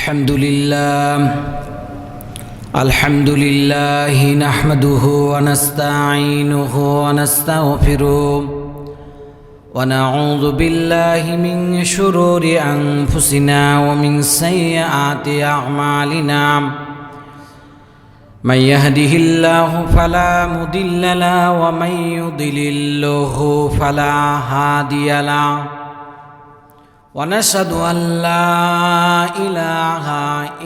الحمد لله نحمده ونستعينه ونستغفره ونعوذ بالله من شرور أنفسنا ومن سيئات أعمالنا من يهده الله فلا مضل له ومن يضلله فلا هادي له ونشهد أن لا إله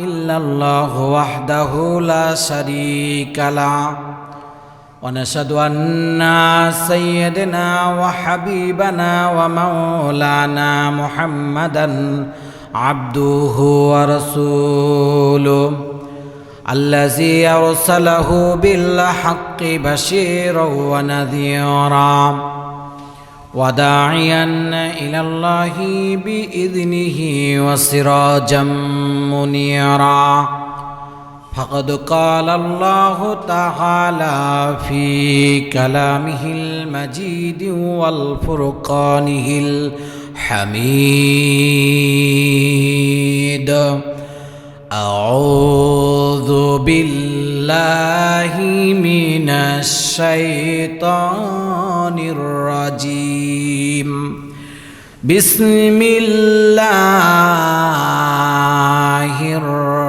إلا الله وحده لا شريك له ونشهد أن سيدنا وحبيبنا ومولانا محمدا عبده ورسوله الذي أرسله بالحق بشيرا ونذيرا وداعيا إلى الله بإذنه وسراجا منيرا فقد قال الله تعالى في كلامه المجيد والفرقانه الحميد أعوذ بالله من الشيطان الرجيم بسم الله الرحمن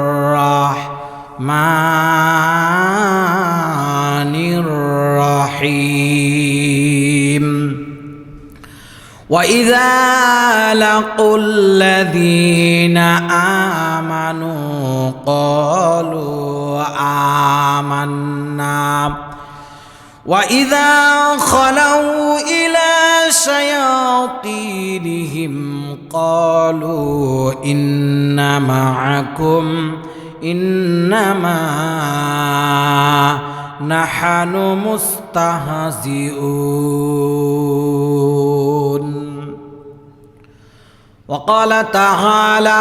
الرحيم وإذا لقوا الذين آمنوا قالوا آمنا وإذا خلوا إلى شياطينهم قالوا إن معكم إنما نحن مستهزئون وقال تعالى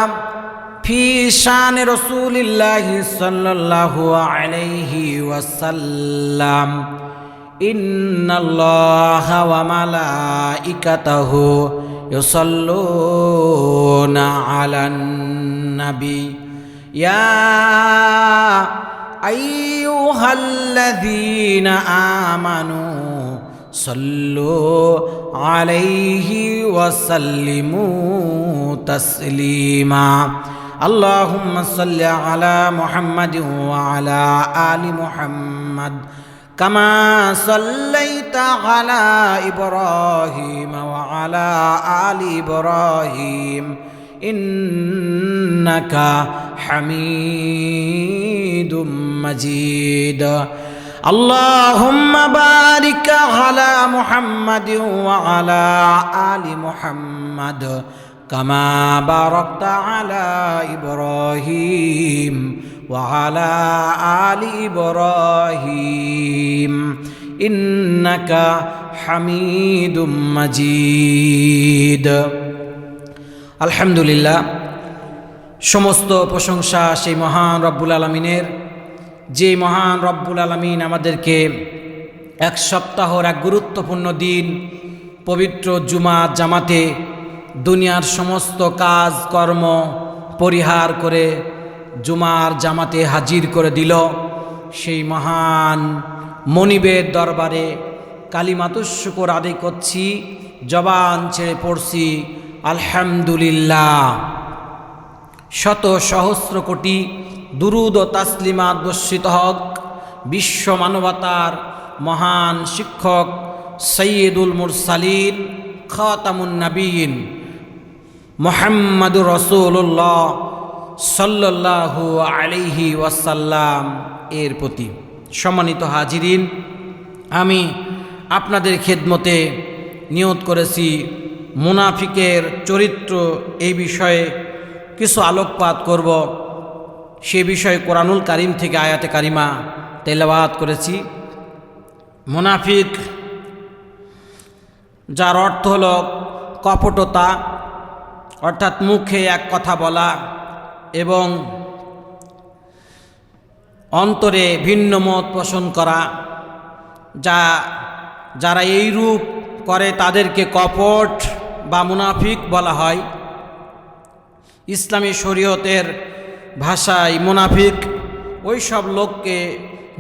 في شان رسول الله صلى الله عليه وسلم إن الله وملائكته يصلون على النبي يا أيها الذين آمنوا صلوا عليه وسلموا تسليما اللهم صل على محمد وعلى آل محمد كما صليت على إبراهيم وعلى آل إبراهيم إنك حميد مجيد اللهم بارك على محمد وعلى آل محمد كما باركت على إبراهيم وعلى آل إبراهيم إنك حميد مجيد الحمد لله সমস্ত প্রশংসা সেই মহান রব্বুল আলামিনের, যে মহান রব্বুল আলামিন আমাদেরকে এক সপ্তাহর এক গুরুত্বপূর্ণ দিন পবিত্র জুমা জামাতে দুনিয়ার সমস্ত কাজ কর্ম পরিহার করে জুমার জামাতে হাজির করে দিল। সেই মহান মনিবের দরবারে কালিমাতুশ শুকর আদায় করছি, জবান ছেড়ে পড়ছি আলহামদুলিল্লাহ। শত সহস্র কোটি দুরুদ ও তাসলিমাত বর্ষিত হক বিশ্ব মানবতার মহান শিক্ষক সৈয়দুল মুরসালিন খাতামুন নবীন মুহাম্মাদুর রাসূলুল্লাহ সাল্লাল্লাহু আলাইহি ওয়াসাল্লাম এর প্রতি। সম্মানিত হাজিরিন, আমি আপনাদের খেদমতে নিয়ত করেছি মুনাফিকের চরিত্র এই বিষয়ে কিছু আলোকপাত করব। সে বিষয়ে কোরআনুল কারীম থেকে আয়াতে কারিমা তেলাওয়াত করেছি। মুনাফিক, যার অর্থ হল কপটতা, অর্থাৎ মুখে এক কথা বলা এবং অন্তরে ভিন্ন মত পোষণ করা, যারা এই রূপ করে তাদেরকে কপট বা মুনাফিক বলা হয়। ইসলামী শরীয়তের ভাষায় মুনাফিক ওই সব লোককে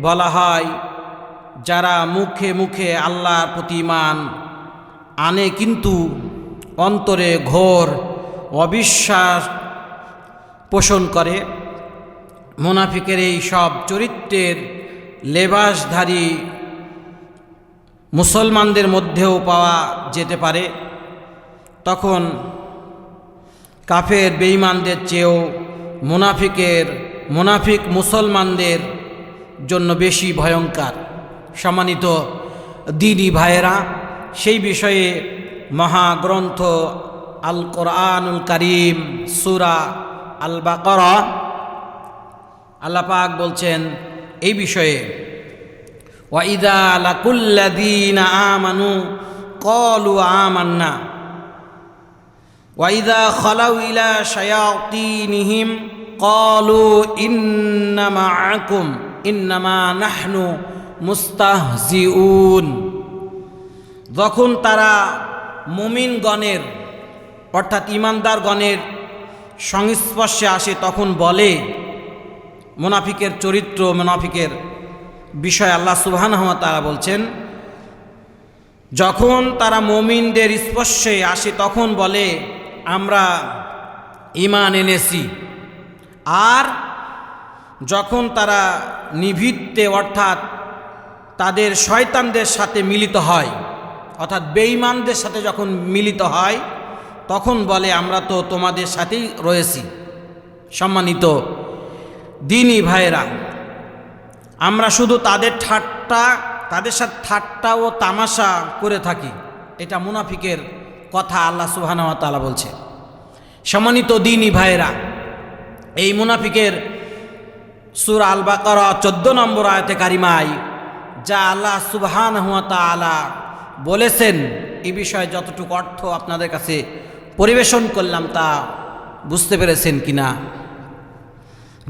বলা হয় যারা মুখে মুখে আল্লাহর প্রতি ঈমান আনে কিন্তু অন্তরে ঘোর অবিশ্বাস পোষণ করে। মুনাফিকের এই সব চরিত্রের লেবাসধারী মুসলমানদের মধ্যেও পাওয়া যেতে পারে। তখন কাফের বেঈমানদের চেয়েও মুনাফিক মুসলমানদের জন্য বেশি ভয়ঙ্কর। সম্মানিত দ্বীনি ভাইয়েরা, সেই বিষয়ে মহাগ্রন্থ আল কোরআনুল কারীম সূরা আল বাকারা আল্লাহ পাক বলছেন এই বিষয়ে, ওয়াইদা লাকুল্লাযীনা আমানু ক্বালু আমান্না ওয়াইদা খালাউ ইলা শায়াতিনিহিম ক্বালু ইন্না মাআকুম ইন্নামা নাহনু মুস্তাহজিউন। যখন তারা মুমিনগণের অর্থাৎ ঈমানদারগণের সংস্পর্শে আসে তখন বলে, মুনাফিকের চরিত্র মুনাফিকের বিষয় আল্লাহ সুবহানাহু ওয়া তাআলা বলছেন, যখন তারা মুমিনদের স্পর্শে আসে তখন বলে আমরা ঈমান এনেছি, আর যখন তারা নিভৃতে অর্থাৎ তাদের শয়তানদের সাথে মিলিত হয় অর্থাৎ বেঈমানদের সাথে যখন মিলিত হয় তখন বলে আমরা তো তোমাদের সাথেই রয়েছি। সম্মানিত দ্বীনি ভাইয়েরা, আমরা শুধু তাদের সাথে ঠাট্টা ও তামাশা করে থাকি, এটা মুনাফিকের কথা আল্লাহ সুবহানাহু ওয়া তাআলা বলছে। সম্মানিত দ্বীনি ভাইয়েরা, এই মুনাফিকের সূরা আল বাকারা 14 নম্বর আয়াতে কারিমায় যা আল্লাহ সুবহানাহু ওয়া তাআলা বলেছেন, এই বিষয়ে যতটুকু অর্থ আপনাদের কাছে পরিবেশন করলাম তা বুঝতে পেরেছেন কিনা?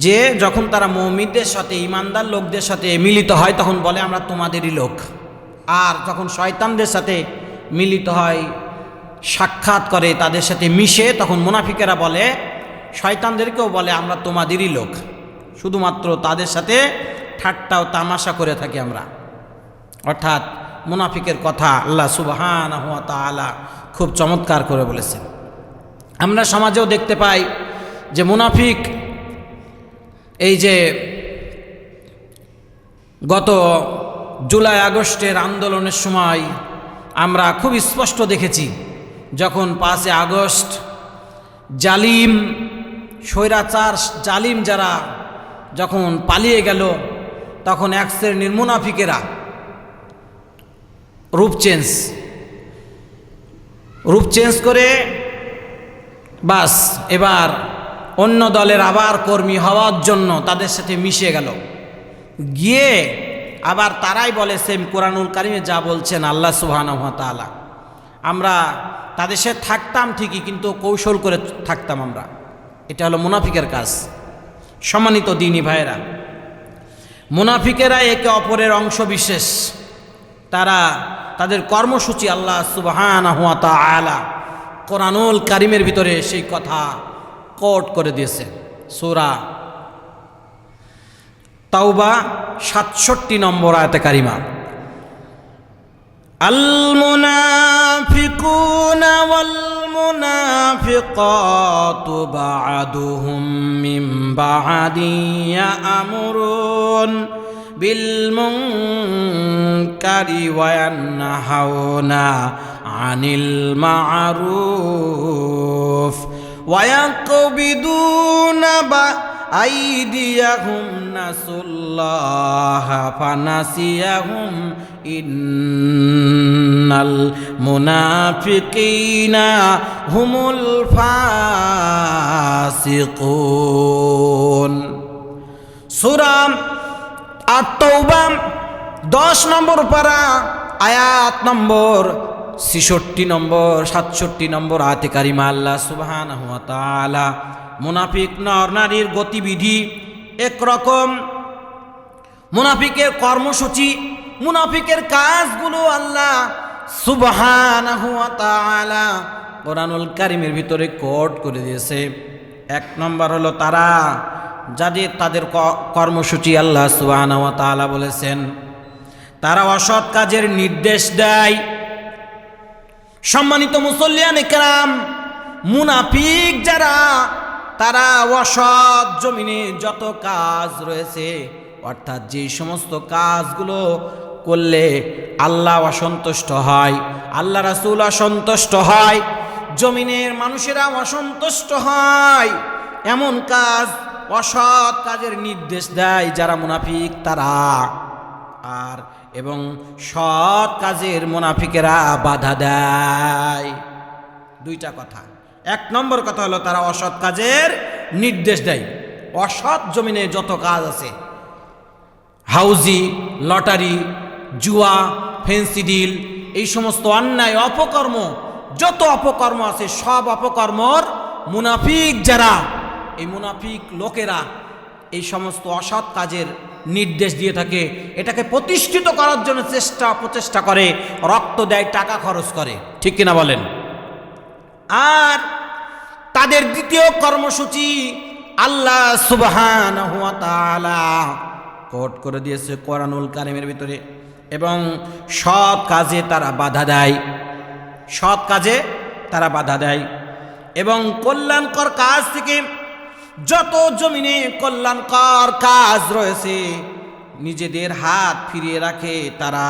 যে যখন তারা মুমিনদের সাথে ঈমানদার লোকদের সাথে মিলিত হয় তখন বলে আমরা তোমাদেরই লোক, আর যখন শয়তানদের সাথে মিলিত হয় সাক্ষাৎ করে তাদের সাথে মিশে তখন মুনাফিকেরা বলে শয়তানদেরকেও বলে আমরা তোমাদেরই লোক, শুধুমাত্র তাদের সাথে ঠাট্টা ও তামাশা করে থাকি আমরা। অর্থাৎ মুনাফিকের কথা আল্লাহ সুবহানাহু ওয়া তাআলা খুব চমৎকার করে বলেছেন। আমরা সমাজেও দেখতে পাই যে মুনাফিক এই যে গত জুলাই আগস্টের আন্দোলনের সময় আমরা খুব স্পষ্ট দেখেছি, যখন 5 আগস্ট জালিম স্বৈরাচার জালিম যারা যখন পালিয়ে গেল তখন এক শ্রেণীর মুনাফিকেরা রূপ চেঞ্জ করে বাস এবার অন্য দলের আবার কর্মী হওয়ার জন্য তাদের সাথে মিশে গেল, গিয়ে আবার তারাই বলে সেম কোরআনুল কারীমে যা বলছেন আল্লাহ সুবহানাহু ওয়া তাআলা, আমরা তাদের সাথে থাকতাম ঠিকই কিন্তু কৌশল করে থাকতাম আমরা। এটা হলো মুনাফিকের কাজ। সম্মানিত দ্বীনি ভাইয়েরা, মুনাফিকেরা একে অপরের অংশ বিশেষ, তারা তাদের কর্মসূচি আল্লাহ সুবহানাহু ওয়া তাআলা কোরআনুল কারীমের ভিতরে সেই কথা কোট করে দিয়েছে। সূরা তাওবা 67 নম্বর আয়াতে কারিমা, আল মুনাফিকুনা ওয়াল মুনাফিকাতু বা'দুহুম মিন বা'দি ইয়া'মুরুন বিল মুনকারি ওয়া ইয়ানহাউনা আনিল মা'রুফ ওয়া ইয়াকবিদুনা আইদিয়াহুম নাসুল্লাহা ফানাসিয়াহুম ইন্নাল মুনাফিকিনা হুমুল ফাসিকুন। সূরা আত-তাওবা 10 নম্বর পারা আয়াত নম্বর 67 নম্বর আয়াতে কারিমা আল্লাহ সুবহানাহু ওয়া তাআলা মুনাফিক নর নারীর গতিবিধি একরকম, মুনাফিকের কর্মসূচি মুনাফিকের কাজগুলো আল্লাহ সুবহানাহু ওয়া তাআলা কোরআনুল কারীমের ভিতরে কোট করে দিয়েছে। 1 নম্বর হলো তারা যাদের তাদের কর্মসূচি আল্লাহ সুবহানাহু ওয়া তাআলা বলেছেন, তারা অসৎ কাজের নির্দেশ দেয়। সম্মানিত মুসল্লিয়ানে কেরাম, মুনাফিক যারা, তারা অসৎ জমিনে যত কাজ রয়েছে, অর্থাৎ যে সমস্ত কাজগুলো করলে আল্লাহ অসন্তুষ্ট হয়, আল্লাহ রাসূল অসন্তুষ্ট হয়, জমিনের মানুষেরা অসন্তুষ্ট হয়, এমন কাজ, অসৎ কাজের নির্দেশ দেয় যারা মুনাফিক তারা। আর এবং সৎ কাজের মুনাফিকেরা বাধা দেয়। দুইটা কথা। এক নম্বর কথা হলো তারা অসৎ কাজের নির্দেশ দেয়। অসৎ জমিনে যত কাজ আছে, হাউজি, লটারি, জুয়া, ফেন্সি ডিল, এই সমস্ত অন্যায় অপকর্ম, যত অপকর্ম আছে সব অপকর্মর মুনাফিক যারা, এই মুনাফিক লোকেরা এই সমস্ত অসৎ কাজের নির্দেশ দিয়ে থাকে। এটাকে প্রতিষ্ঠিত করার জন্য প্রচেষ্টা করে, রক্ত দেয়, টাকা খরচ করে, ঠিক কিনা বলেন? আর তাদের দ্বিতীয় কর্মসূচি আল্লাহ সুবহানাহু ওয়া তাআলা কোট করে দিয়েছে কোরআনুল কারীমের ভিতরে, এবং সৎ কাজে তারা বাধা দেয়, সৎ কাজে তারা বাধা দেয় এবং কল্যাণকর কাজ থেকে যত জমিনে কল্যাণকর কাজ রয়েছে নিজেদের হাত ফিরিয়ে রাখে। তারা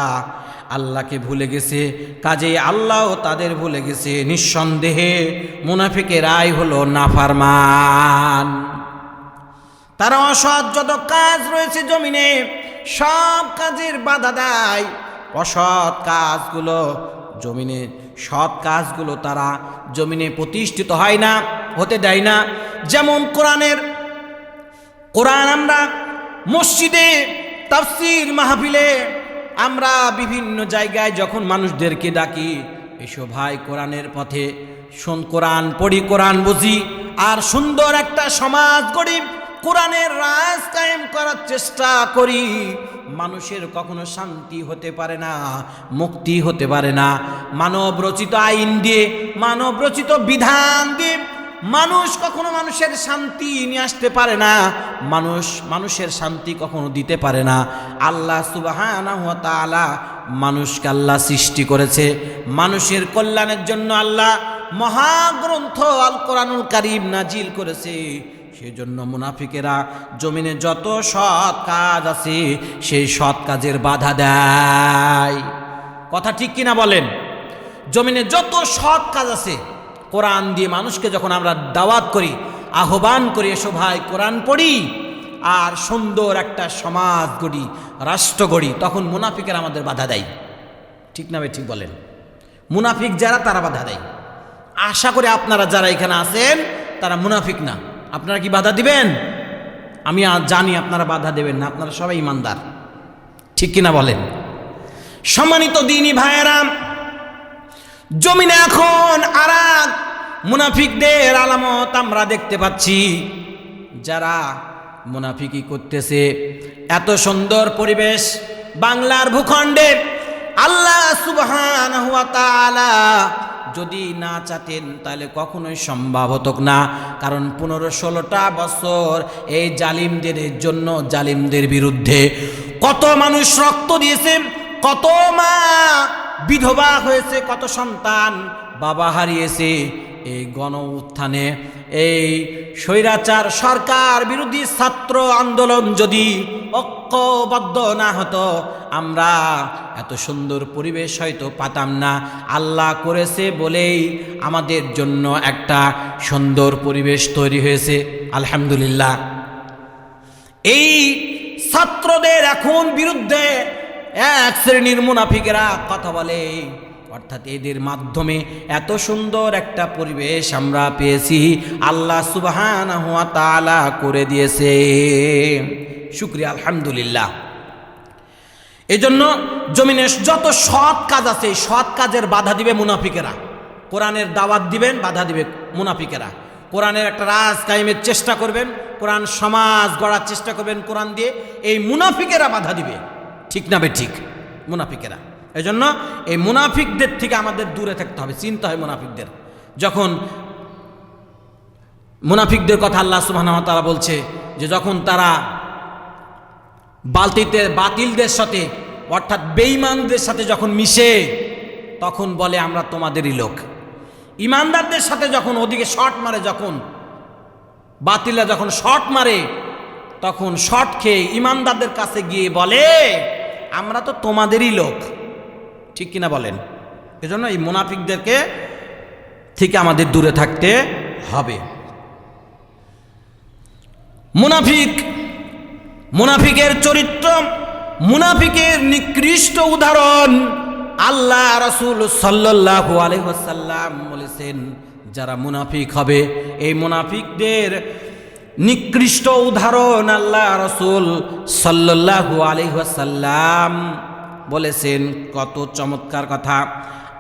আল্লাহকে ভুলে গেছে, কাজে আল্লাহও তাদের ভুলে গেছে। নিঃসন্দেহে মুনাফিকেরাই হলো নাফরমান। তারা অসৎ যত কাজ রয়েছে জমিনে সব কাজের বাধা দেয়। অসৎ কাজগুলো জমিনে, সৎ কাজগুলো তারা জমিনে প্রতিষ্ঠিত হয় না, হতে দেয় না। যেমন কোরআন আমরা মসজিদে, তাফসীর মাহফিলে, আমরা বিভিন্ন জায়গায় যখন মানুষদেরকে ডাকি, এসো ভাই কোরআনের পথে, কোরআন পড়ি, কোরআন বুঝি, আর সুন্দর একটা সমাজ গড়ি, কোরআনের রাজ কায়েম করার চেষ্টা করি। মানুষের কখনো শান্তি হতে পারে না, মুক্তি হতে পারে না। মানব রচিত আইন দিয়ে, মানব রচিত বিধান দিয়ে মানুষ কখনো মানুষের শান্তি নিয়ে আসতে পারে না, মানুষের শান্তি কখনো দিতে পারে না। আল্লাহ সুবহানাহু ওয়া তাআলা মানুষকে আল্লাহ সৃষ্টি করেছে মানুষের কল্যাণের জন্য। আল্লাহ মহাগ্রন্থ আল কোরআনুল কারীম নাজিল করেছে। সেজন্য মুনাফিকেরা জমিনে যত সৎ কাজ আছে সেই সৎ কাজের বাধা দেয়। কথা ঠিক কিনা বলেন? জমিনে যত সৎ কাজ আছে, কোরআন দিয়ে মানুষকে যখন আমরা দাওয়াত করি, আহ্বান করি, এসো ভাই কোরআন পড়ি আর সুন্দর একটা সমাজ গড়ি, রাষ্ট্র গড়ি, তখন মুনাফিকেরা আমাদের বাধা দেয়। ঠিক না ভাই? ঠিক বলেন? মুনাফিক যারা তারা বাধা দেয়। আশা করি আপনারা যারা এখানে আছেন তারা মুনাফিক না। আপনারা কি বাধা দিবেন? আমি জানি আপনারা বাধা দেবেন না, আপনারা সবাই ইমানদার, ঠিক কিনা বলেন? সম্মানিত দ্বীনী ভাইয়েরা, জমিনে এখন আরেক মুনাফিকদের আলামত আমরা দেখতে পাচ্ছি। যারা মুনাফিকি করতেছে, এত সুন্দর পরিবেশ বাংলার ভূখণ্ডে আল্লাহ সুবহানাহু ওয়া তাআলা যদি না চাতেন তাহলে কখনোই সম্ভব হতো না। কারণ 15-16টা বছর এই জালিমদের জন্য, জালিমদের বিরুদ্ধে কত মানুষ রক্ত দিয়েছে, কত মা বিধবা হয়েছে, কত সন্তান বাবা হারিয়েছে। এই গণ উত্থানে, এই স্বৈরাচার সরকার বিরোধী ছাত্র আন্দোলন যদি ঐক্যবদ্ধ না হতো, আমরা এত সুন্দর পরিবেশ হয়তো পাতাম না। আল্লাহ করেছে বলেই আমাদের জন্য একটা সুন্দর পরিবেশ তৈরি হয়েছে, আলহামদুলিল্লাহ। এই ছাত্রদের এখন বিরুদ্ধে এক শ্রেণীর মুনাফিকেরা কথা বলে, অর্থাৎ এদের মাধ্যমে এত সুন্দর একটা পরিবেশ আমরা পেয়েছি, আল্লাহ সুবহানাহু ওয়া তাআলা করে দিয়েছে। শুকরিয়া, আলহামদুলিল্লাহ। এজন্য জমিনে যত সৎ কাজ আছে, সৎ কাজের বাধা দিবে মুনাফিকেরা। কোরআনের দাওয়াত দিবেন, বাধা দিবে মুনাফিকেরা। কোরআনের একটা রাজ কায়েমের চেষ্টা করবেন, কোরআন সমাজ গড়ার চেষ্টা করবেন কোরআন দিয়ে, এই মুনাফিকেরা বাধা দিবে। ঠিক না বে? ঠিক। মুনাফিকেরা। এই জন্য এই মুনাফিকদের থেকে আমাদের দূরে থাকতে হবে, চিন্তা হয় মুনাফিকদের। যখন মুনাফিকদের কথা আল্লাহ সুবহানাহু ওয়া তাআলা বলছে, যে যখন তারা বাতিলদের সাথে অর্থাৎ বেঈমানদের সাথে যখন মিশে তখন বলে আমরা তোমাদেরই লোক। ইমানদারদের সাথে যখন ওদিকে শর্ট মারে, যখন বাতিলরা যখন শর্ট মারে তখন শর্ট খেয়ে ইমানদারদের কাছে গিয়ে বলে আমরা তো তোমাদেরই লোক। ঠিক কিনা বলেন? এজন্য এই মুনাফিকদেরকে থেকে আমাদের দূরে থাকতে হবে। মুনাফিকের চরিত্র, মুনাফিকের নিকৃষ্ট উদাহরণ আল্লাহ রাসূল সাল্লাল্লাহু আলাইহি ওয়াসাল্লাম বলেছেন, যারা মুনাফিক হবে এই মুনাফিকদের নিকৃষ্ট উদাহরণ আল্লাহ রাসূল সাল্লাল্লাহু আলাইহি ওয়াসাল্লাম বলেছেন। কত চমৎকার কথা!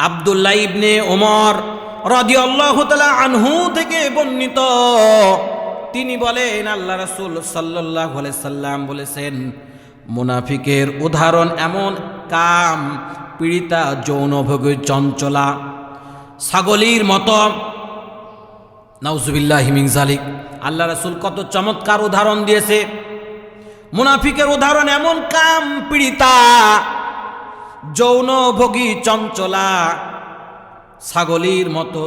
আব্দুল্লাহ ইবনে ওমর রাদিয়াল্লাহু তাআলা আনহু থেকে বর্ণিত, তিনি বলেন আল্লাহ রাসূল সাল্লাল্লাহু আলাইহি সাল্লাম বলেছেন, মুনাফিকের উদাহরণ এমন কাম পীড়িতা, যৌনভোগী, চঞ্চলা, ছাগলীর মতো। নাউজুবিল্লাহি মিন যালিক। আল্লাহ রাসূল কত চমৎকার উদাহরণ দিয়েছে। মুনাফিকের উদাহরণ এমন কাম পীড়িতা, যৌনভোগী, চঞ্চলা, ছাগলীর মতো,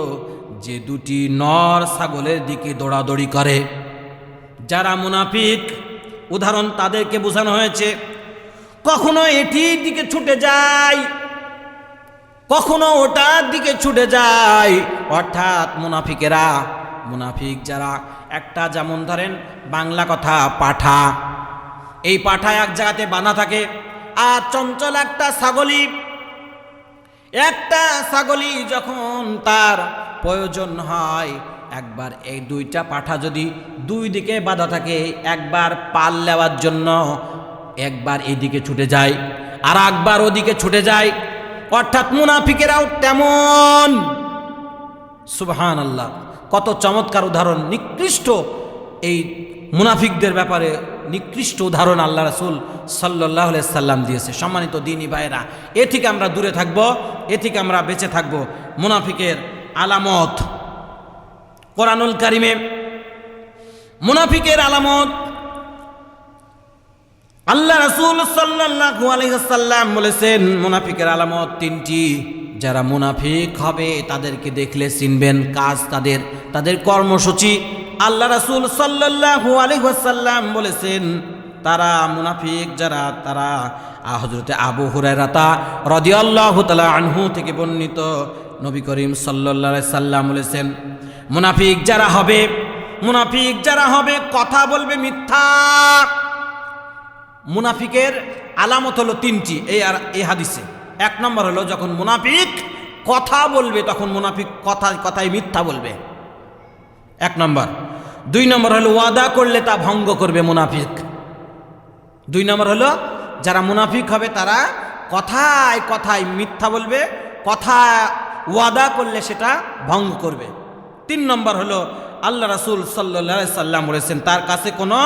যে দুটি নর ছাগলের দিকে দৌড়াদৌড়ি করে। যারা মুনাফিক উদাহরণ তাদেরকে বোঝানো হয়েছে, কখনো এটির দিকে ছুটে যায়, কখনো ওটার দিকে ছুটে যায়। অর্থাৎ মুনাফিক যারা একটা, যেমন ধরেন বাংলা কথা পাঠা, এই পাঠা এক জায়গাতে বাঁধা থাকে, আর চঞ্চল একটা ছাগলী যখন তার প্রয়োজন হয়, একবার এই দুইটা পাঠা যদি দুই দিকে বাঁধা থাকে, একবার পাল নেওয়ার জন্য একবার এদিকে ছুটে যায় আর একবার ওদিকে ছুটে যায়। অর্থাৎ মুনাফিকেরাও তেমন। সুবহানাল্লাহ, কত চমৎকার উদাহরণ! নিকৃষ্ট এই মুনাফিকদের ব্যাপারে নিকৃষ্ট উদাহরণ আল্লাহ রাসূল সাল্লাল্লাহু আলাইহি সাল্লাম দিয়েছে। সম্মানিত দ্বীনি ভাইরা, এ থেকে আমরা দূরে থাকব, এ থেকে আমরা বেঁচে থাকব। মুনাফিকের আলামত, কোরআনুল কারিমে মুনাফিকের আলামত আল্লাহ রাসূল সাল্লাল্লাহু আলাইহি সাল্লাম বলেছেন, মুনাফিকের আলামত তিনটি। যারা মুনাফিক হবে তাদেরকে দেখলে চিনবেন, কাজ তাদের কর্মসূচি। আল্লাহ রাসূল সাল্লাল্লাহু আলাইহি ওয়াসাল্লাম বলেছেন, তারা মুনাফিক যারা, তারা হযরতে আবু হুরায়রা রাদিয়াল্লাহু তাআলা আনহু থেকে বর্ণিত, নবী করিম সাল্লাল্লাহু আলাইহি সাল্লাম বলেছেন, মুনাফিক যারা হবে কথা বলবে মিথ্যা। মুনাফিকের আলামত হলো তিনটি এই হাদিসে। এক নম্বর হলো, যখন মুনাফিক কথা বলবে তখন মুনাফিক কথায় মিথ্যা বলবে, এক নম্বর। দুই নম্বর হলো, ওয়াদা করলে তা ভঙ্গ করবে মুনাফিক। দুই নম্বর হলো, যারা মুনাফিক হবে তারা কথায় মিথ্যা বলবে, কথা ওয়াদা করলে সেটা ভঙ্গ করবে। তিন নম্বর হলো, আল্লাহ রাসূল সাল্লাল্লাহু আলাইহি সাল্লাম বলেছেন, তার কাছে কোনো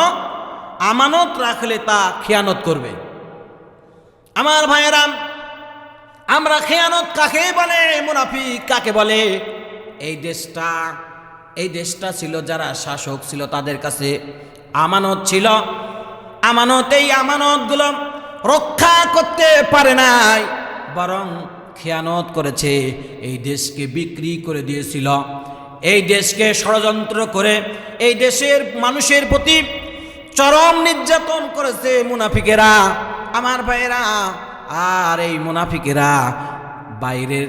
আমানত রাখলে তা খেয়ানত করবে। আমার ভাইয়েরা, আমরা খেয়ানত কাকে বলে, মুনাফিক কাকে বলে? এই দেশটা ছিল, যারা শাসক ছিল তাদের কাছে আমানত ছিল। এই আমানতগুলো রক্ষা করতে পারে নাই, বরং খেয়ানত করেছে। এই দেশকে বিক্রি করে দিয়েছিল, এই দেশকে ষড়যন্ত্র করে এই দেশের মানুষের প্রতি চরম নির্যাতন করেছে মুনাফিকেরা। আমার ভাইয়েরা, আর এই মুনাফিকেরা বাইরের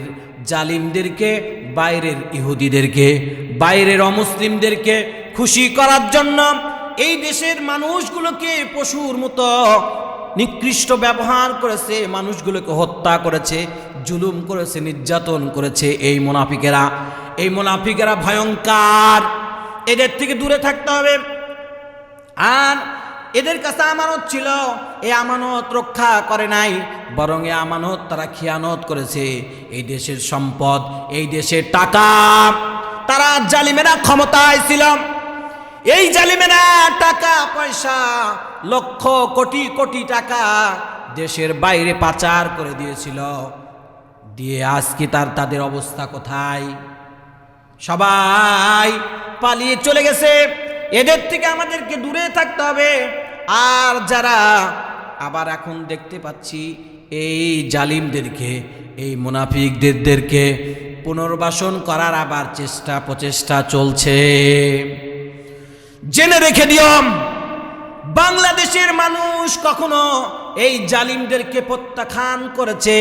জালিমদেরকে, বাইরের ইহুদিদেরকে, বাইরের অমুসলিমদেরকে খুশি করার জন্য এই দেশের মানুষগুলোকে পশুর মতো নিকৃষ্ট ব্যবহার করেছে, মানুষগুলোকে হত্যা করেছে, জুলুম করেছে, নির্যাতন করেছে এই মুনাফিকেরা ভয়ঙ্কর। এদের থেকে দূরে থাকতে হবে। আর এদের কাছে আমানত ছিল, এই আমানত রক্ষা করে নাই, বরং এই আমানত তারা খিয়ানত করেছে। এই দেশের সম্পদ, এই দেশের টাকা, তারা জালিমেরা ক্ষমতায় ছিল, এই জালিমেরা টাকা পয়সা লক্ষ কোটি কোটি টাকা দেশের বাইরে পাচার করে দিয়েছিল। দিয়ে আজকে তাদের অবস্থা কোথায়? সবাই পালিয়ে চলে গেছে। এদের থেকে আমাদেরকে দূরে থাকতে হবে। আর যারা আবার এখন দেখতে পাচ্ছি এই জালিমদেরকে, এই মুনাফিকদেরকে পুনর্বাসন করার আবার প্রচেষ্টা চলছে। জেনে রেখে দিও, বাংলাদেশের মানুষ কখনো এই জালিমদেরকে প্রত্যাখ্যান করেছে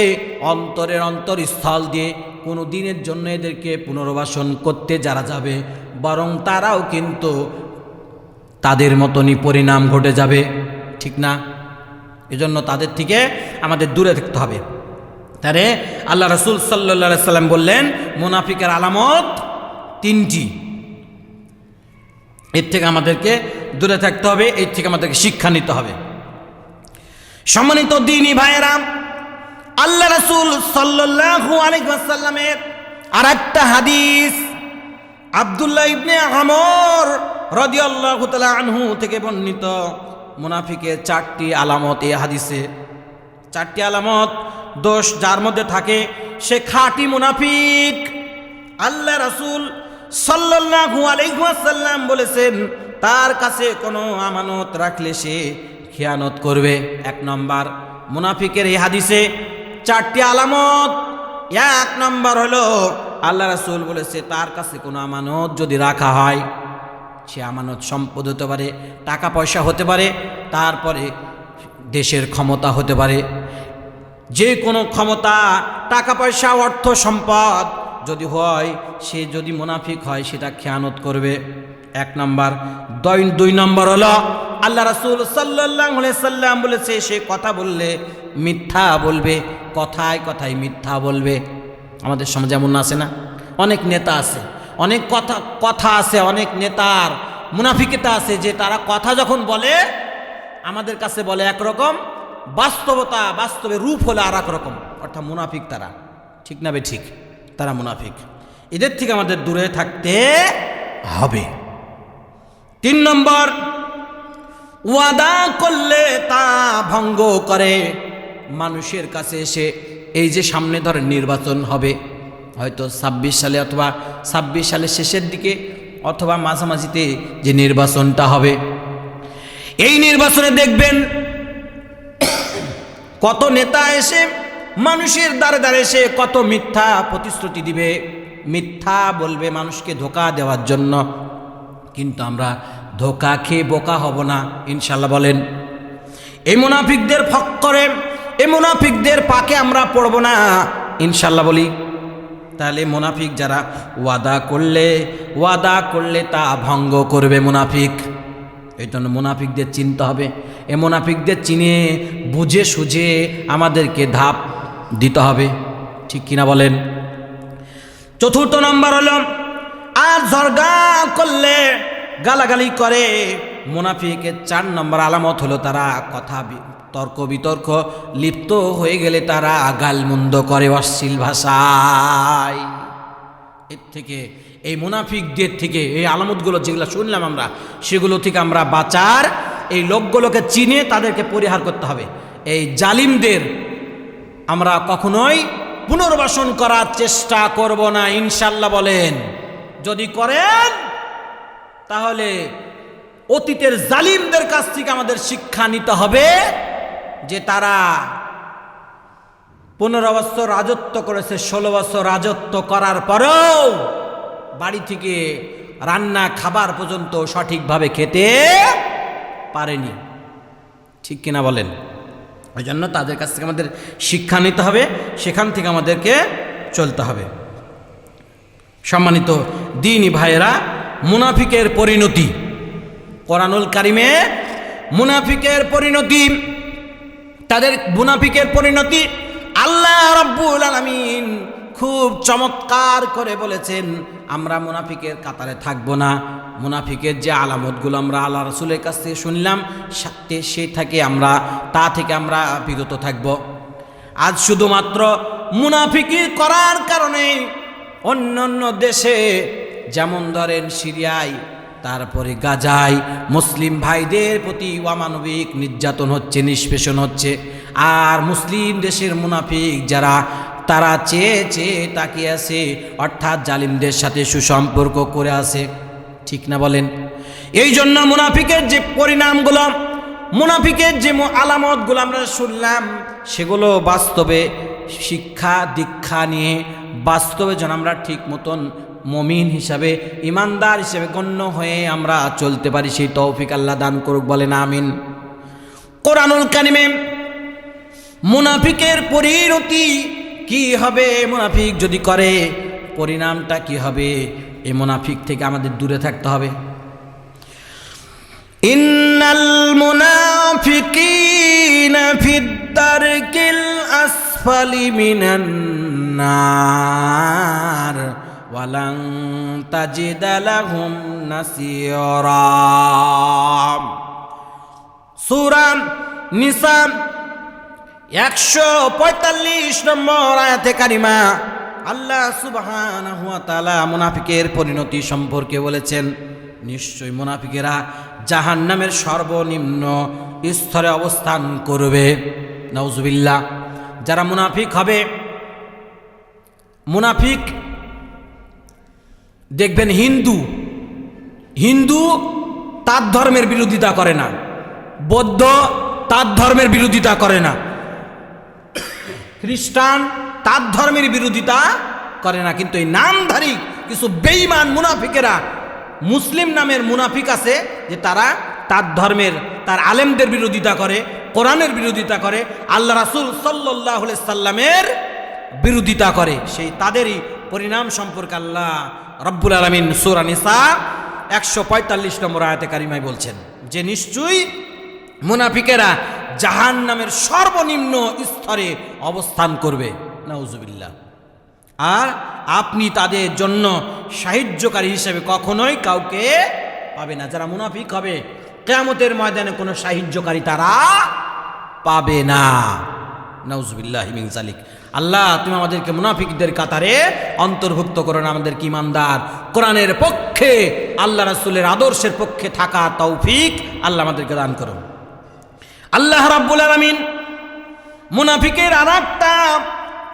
অন্তরের অন্তরস্থল দিয়ে। কোনো দিনের জন্য এদেরকে পুনর্বাসন করতে যারা যাবে, বরং তারাও কিন্তু তাদের মতনই পরিণাম ঘটে যাবে, ঠিক না? এজন্য তাদের থেকে আমাদের দূরে থাকতে হবে। তারে আল্লাহ রাসূল সাল্লাল্লাহু আলাইহি সাল্লাম বললেন মুনাফিকের আলামত 3টি। এর থেকে আমাদেরকে দূরে থাকতে হবে, এর থেকে আমাদেরকে শিক্ষা নিতে হবে। সম্মানিত দ্বীনী ভাইয়েরা, আল্লাহ রাসূল সাল্লাল্লাহু আলাইহি ওয়াসাল্লামের আরেকটা হাদিস আব্দুল্লাহ ইবনে আমর রাদিয়াল্লাহু তাআলা আনহু থেকে বর্ণিত। মুনাফিকের 4টি আলামত এই হাদিসে। 4টি আলামত দোষ যার মধ্যে থাকে সে খাঁটি মুনাফিক। আল্লাহ রাসূল সাল্লাল্লাহু আলাইহি ওয়াসাল্লাম বলেছেন তার কাছে কোনো আমানত রাখলে সে খেয়ানত করবে। 1 নম্বর মুনাফিকের এই হাদিসে 4টি আলামত। 1 নম্বর হলো আল্লাহ রাসূল বলেছে তার কাছে কোনো আমানত যদি রাখা হয়, সে আমানত সম্পদ হতে পারে, টাকা পয়সা হতে পারে, তারপরে দেশের ক্ষমতা হতে পারে। যে কোনো ক্ষমতা, টাকা পয়সা, অর্থ সম্পদ যদি হয়, সে যদি মুনাফিক হয় সেটা খেয়ানত করবে। 1 নম্বর। 2 নম্বর হলো আল্লাহ রাসূল সাল্লাল্লাহু আলাইহি সাল্লাম বলেছে সে কথা বললে মিথ্যা বলবে, কথায় কথায় মিথ্যা বলবে। আমাদের সমাজে এমন আছে না? অনেক নেতা আছে, অনেক কথা আছে, অনেক নেতার মুনাফিকতা আছে যে তারা কথা যখন বলে আমাদের কাছে বলে একরকম, বাস্তবে রূপ হলো আর এক রকম। অর্থাৎ মুনাফিক তারা, ঠিক না বে ঠিক? তারা মুনাফিক। এদের থেকে আমাদের দূরে থাকতে হবে। 3 নম্বর, ওয়াদা করলে তা ভঙ্গ করে। মানুষের কাছে এসে এই যে সামনে ধরেন নির্বাচন হবে, হয়তো 26 সালে অথবা 26 সালের শেষের দিকে অথবা মাঝামাঝিতে যে নির্বাচনটা হবে, এই নির্বাচনে দেখবেন কত নেতা এসে মানুষের দ্বারে দ্বারে এসে কত মিথ্যা প্রতিশ্রুতি দিবে, মিথ্যা বলবে মানুষকে ধোঁকা দেওয়ার জন্য। কিন্তু আমরা ধোঁকা খেয়ে বোকা হব না ইনশাল্লাহ। বলেন, এই মুনাফিকদের ফক্করে, এই মুনাফিকদের পাকে আমরা পড়ব না ইনশাল্লাহ বলি। তাহলে মুনাফিক যারা ওয়াদা করলে তা ভঙ্গ করবে মুনাফিক। এই জন্য মুনাফিকদের চিনতে হবে। এ মুনাফিকদের চিনে বুঝে সুঝে আমাদেরকে ধাপ দিতে হবে, ঠিক কিনা বলেন? 4 নম্বর হলো আর ঝগড়া করলে গালাগালি করে। মুনাফিকের 4 নম্বর আলামত হলো তারা কথা তর্ক বিতর্ক লিপ্ত হয়ে গেলে তারা গালমন্দ করে অশ্লীল ভাষায়। এর থেকে, এই মুনাফিকদের থেকে, এই আলামতগুলো যেগুলো শুনলাম আমরা, সেগুলো থেকে আমরা বাঁচার, এই লোকগুলোকে চিনে তাদেরকে পরিহার করতে হবে। এই জালিমদের আমরা কখনোই পুনর্বাসন করার চেষ্টা করব না ইনশাল্লাহ বলেন। যদি করেন তাহলে অতীতের জালিমদের কাছ থেকে আমাদের শিক্ষা নিতে হবে যে তারা 15 বছর রাজত্ব করেছে, 16 বছর রাজত্ব করার পরেও বাড়ি থেকে রান্না খাবার পর্যন্ত সঠিকভাবে খেতে পারেনি, ঠিক কিনা বলেন? ওই জন্য তাদের কাছ থেকে আমাদের শিক্ষা নিতে হবে, সেখান থেকে আমাদেরকে চলতে হবে। সম্মানিত দ্বীনী ভাইয়েরা, মুনাফিকের পরিণতি, কোরআনুল কারিমে মুনাফিকের পরিণতি, তাদের মুনাফিকের পরিণতি আল্লাহ রাব্বুল আলামিন খুব চমৎকার করে বলেছেন। আমরা মুনাফিকের কাতারে থাকবো না। মুনাফিকের যে আলামতগুলো আমরা আল্লাহ রাসূলের কাছ থেকে শুনলাম, তা থেকে আমরা বিরত থাকব। আজ শুধুমাত্র মুনাফিকি করার কারণে অন্য দেশে, যেমন ধরেন সিরিয়ায়, তারপরে গাজায় মুসলিম ভাইদের প্রতি অমানবিক নির্যাতন হচ্ছে, নিষ্পেষণ হচ্ছে। আর মুসলিম দেশের মুনাফিক যারা, তারা চেয়ে চেয়ে তাকিয়ে আছে, অর্থাৎ জালিমদের সাথে সুসম্পর্ক করে আছে, ঠিক না বলেন? এই জন্য মুনাফিকের যে পরিণামগুলো, মুনাফিকের যে আলামতগুলো আমরা শুনলাম, সেগুলো বাস্তবে শিক্ষা দীক্ষা নিয়ে বাস্তবে যেন আমরা ঠিক মতন মুমিন হিসাবে, ইমানদার হিসেবে গণ্য হয়ে আমরা চলতে পারি, সেই তৌফিক আল্লাহ দান করুক, বলেন আমিন। কোরআনুল কারিমে মুনাফিকের পরিণতি কি হবে, মুনাফিক যদি করে পরিণামটা কি হবে, এই মুনাফিক থেকে আমাদের দূরে থাকতে হবে। ইন্নাল মুনাফিকিনা ফিদ-দারকিল আসফালি মিনান নার ওয়া লান তাজিদা লাহুম নাসীরা। সূরা নিসা 145 নম্বর আয়াতে কারিমা আল্লাহ সুবহানাহু ওয়া তাআলা মুনাফিকের পরিণতি সম্পর্কে বলেছেন, নিশ্চয় মুনাফিকেরা জাহান্নামের সর্বনিম্ন স্তরে অবস্থান করবে। নাউজুবিল্লাহ। যারা মুনাফিক হবে, মুনাফিক দেখবেন হিন্দু তার ধর্মের বিরোধিতা করে না, বৌদ্ধ তার ধর্মের বিরোধিতা করে না, খ্রিস্টান তার ধর্মের বিরোধিতা করে না, কিন্তু এই নামধারী কিছু বেঈমান মুনাফিকেরা, মুসলিম নামের মুনাফিক আছে যে তারা তার ধর্মের, তার আলেমদের বিরোধিতা করে, কোরআনের বিরোধিতা করে, আল্লাহ রাসূল সাল্লাল্লাহু আলাইহি সাল্লামের বিরোধিতা করে। সেই তাদেরই পরিণাম সম্পর্কে আল্লাহ রব্বুল আলামিন সূরা নিসা 145 নম্বর আয়াতে কারিমায় বলছেন যে নিশ্চয়ই মুনাফিকেরা জাহান্নামের সর্বনিম্ন স্তরে অবস্থান করবে। নাউজুবিল্লাহ। আর আপনি তাদের জন্য সাহায্যকারী হিসেবে কখনোই কাউকে পাবে না। যারা মুনাফিক হবে কিয়ামতের ময়দানে কোনো সাহায্যকারী তারা পাবে না। নাউজুবিল্লাহি মিন যালিক। আল্লাহ তুমি আমাদেরকে মুনাফিকদের কাতারে অন্তর্ভুক্ত করুন, আমাদেরকে ঈমানদার কোরআনের পক্ষে, আল্লাহ রাসূলের আদর্শের পক্ষে থাকা তৌফিক আল্লাহ আমাদেরকে দান করুন। আল্লাহ রাব্বুল আলামিন মুনাফিকের আরেকটা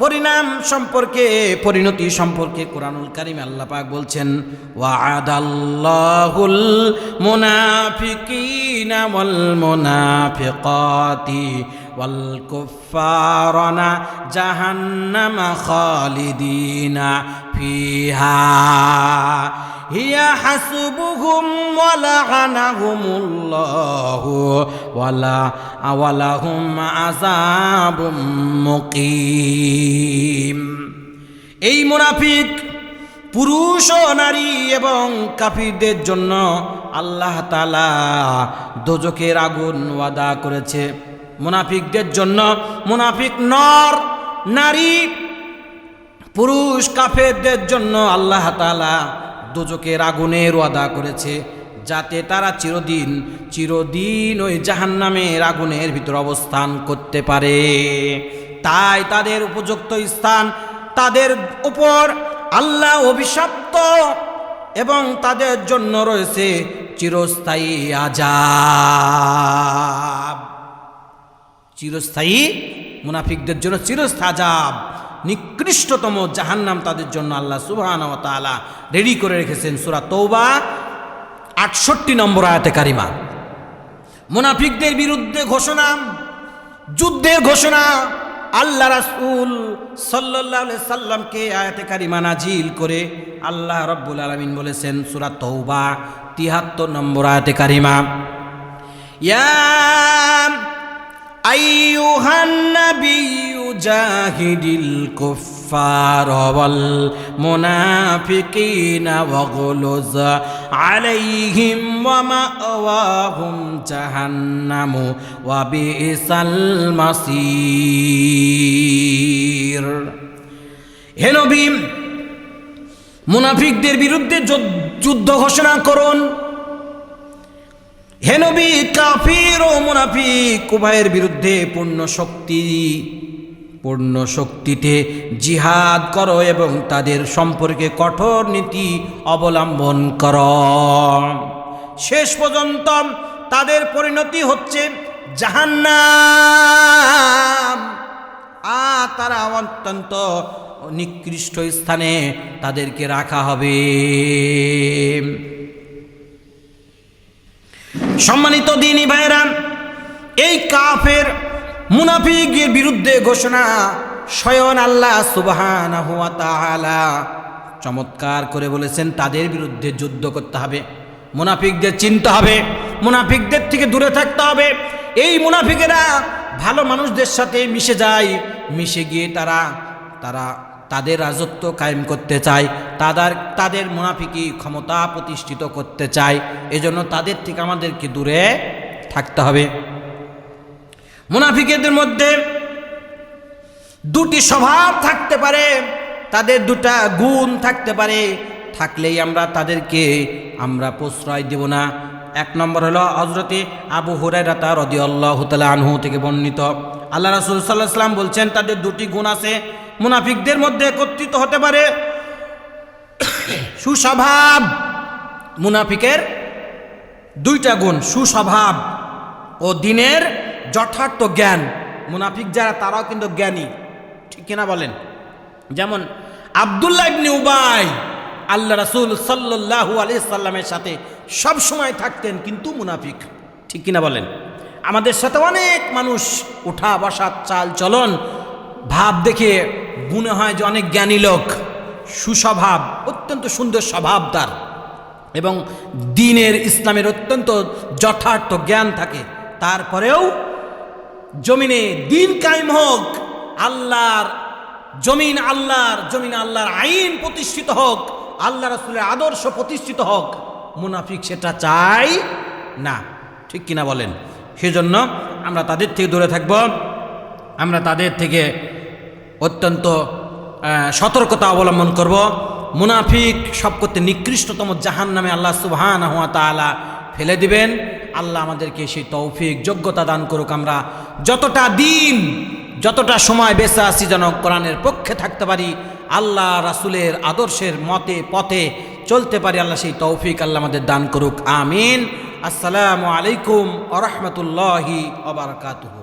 পরিণাম সম্পর্কে, পরিণতি সম্পর্কে কোরআনুল কারিমে আল্লাহ পাক বলছেন, ওয়া'আদাল্লাহুল মুনাফিকিনা ওয়াল মুনাফিকাতি ওয়াল কুফফারানা জাহান্নামা খালিদিনা ফিহা হিয়া হাসবুহুম ওয়া লা'আনাহুমুল্লাহু ওয়া লাহুম আযাবুম মুকিম। এই মুনাফিক পুরুষ ও নারী এবং কাফিরদের জন্য আল্লাহ তাআলা দোজখের আগুন ওয়াদা করেছে। মুনাফিকদের জন্য, মুনাফিক নর নারী পুরুষ কাফেরদের জন্য আল্লাহ তাআলা দোজখের আগুনের ওয়াদা করেছে, যাতে তারা চিরদিন ওই জাহান্নামের আগুনের ভিতর অবস্থান করতে পারে। তাই তাদের উপযুক্ত স্থান, তাদের উপর আল্লাহ অভিশপ্ত, এবং তাদের জন্য রয়েছে চিরস্থায়ী আযাব। চিরস্থায়ী, মুনাফিকদের জন্য চিরস্থায়ী আযাব, নিকৃষ্টতম জাহান্নাম তাদের জন্য আল্লাহ সুবহানাহু ওয়া তাআলা রেডি করে রেখেছেন। সূরা তওবা 68 নম্বর আয়াতে কারিমা। মুনাফিকদের বিরুদ্ধে ঘোষণা, যুদ্ধের ঘোষণা আল্লাহ রাসূল সাল্লাল্লাহু আলাইহি সাল্লামকে আয়াতে কারিমা নাজিল করে আল্লাহ রাব্বুল আলামিন বলেছেন সূরা তওবা 73 নম্বর আয়াতে কারিমা, ইয়া আইয়ুহান নাবিয়্যু জাহিদিল কুফফার ওয়াল মুনাফিকিনা ওয়াগলুজ আলাইহিম ওয়া মাওয়াহুম জাহান্নামু ওয়া বিসাল মাসীর। হে নবী, মুনাফিকদের বিরুদ্ধে যুদ্ধ ঘোষণা করুন। হে নবী, কাফির ও মুনাফিক উভয়ের বিরুদ্ধে পূর্ণ শক্তিতে জিহাদ করো এবং তাদের সম্পর্কে কঠোর নীতি অবলম্বন করো। শেষ পর্যন্ত তাদের পরিণতি হচ্ছে জাহান্নাম, আর তারা অত্যন্ত নিকৃষ্ট স্থানে তাদেরকে রাখা হবে। সম্মানিত দ্বীনী ভাইরা, এই কাফের মুনাফিকের বিরুদ্ধে ঘোষণা স্বয়ং আল্লাহ সুবহানাহু ওয়া তাআলা চমৎকার করে বলেছেন, তাদের বিরুদ্ধে যুদ্ধ করতে হবে, মুনাফিকদের চিনতে হবে, মুনাফিকদের থেকে দূরে থাকতে হবে। এই মুনাফিকেরা ভালো মানুষদের সাথে মিশে যায়, মিশে গিয়ে তাদের রাজত্ব কায়েম করতে চায়, তাদের মুনাফিকি ক্ষমতা প্রতিষ্ঠিত করতে চায়। এজন্য তাদের থেকে আমাদেরকে দূরে থাকতে হবে। মুনাফিকদের মধ্যে দুটি স্বভাব থাকতে পারে, তাদের দুটা গুণ থাকতে পারে, থাকলেই তাদেরকে আমরা প্রশ্রয় দেব না। এক নম্বর হলো হযরতে আবু হুরায়রা রাদিয়াল্লাহু তাআলা আনহু থেকে বর্ণিত, আল্লাহ রাসূল সাল্লাল্লাহু আলাইহি ওয়াসাল্লাম বলছেন, তাদের দুটি গুণ আছে মুনাফিকদের মধ্যে একত্রিত হতে পারে। সুস্বভাব, মুনাফিকের দুইটা গুণ, সুস্বভাব ও দ্বীনের যথার্থ জ্ঞান। মুনাফিক যারা তারাও কিন্তু জ্ঞানী, ঠিক কিনা বলেন? যেমন আব্দুল্লাহ ইবনে উবাই আল্লাহ রাসূল সাল্লাল্লাহু আলাইহি সাল্লামের সাথে সব সময় থাকতেন, কিন্তু মুনাফিক, ঠিক কিনা বলেন? আমাদের সাথে অনেক মানুষ উঠা বসা চাল চলন ভাব দেখে মনে হয় যে অনেক জ্ঞানী লোক, সুস্বভাব, অত্যন্ত সুন্দর স্বভাব তার, এবং দ্বীনের ইসলামের অত্যন্ত যথার্থ জ্ঞান থাকে। তারপরেও জমিনে দ্বীন কায়েম হোক, আল্লাহর জমিন আল্লাহর আইন প্রতিষ্ঠিত হোক, আল্লাহ রাসূলের আদর্শ প্রতিষ্ঠিত হোক, মুনাফিক সেটা চায় না, ঠিক কিনা বলেন? সেজন্য আমরা তাদের থেকে দূরে থাকব, আমরা তাদের থেকে অত্যন্ত সতর্কতা অবলম্বন করব। মুনাফিক সব করতে নিকৃষ্টতম জাহান্নামে আল্লাহ সুবহানাহু ওয়া তাআলা ফেলে দিবেন। আল্লাহ আমাদেরকে সেই তৌফিক যোগ্যতা দান করুক, আমরা যতটা সময় বেঁচে আছি যেন কোরআনের পক্ষে থাকতে পারি, আল্লাহ রাসূলের আদর্শের মতে পথে চলতে পারি। আল্লাহ সেই তৌফিক আল্লাহ আমাদের দান করুক, আমিন। আসসালামু আলাইকুম ওয়া রাহমাতুল্লাহি ওয়া বারাকাতুহু।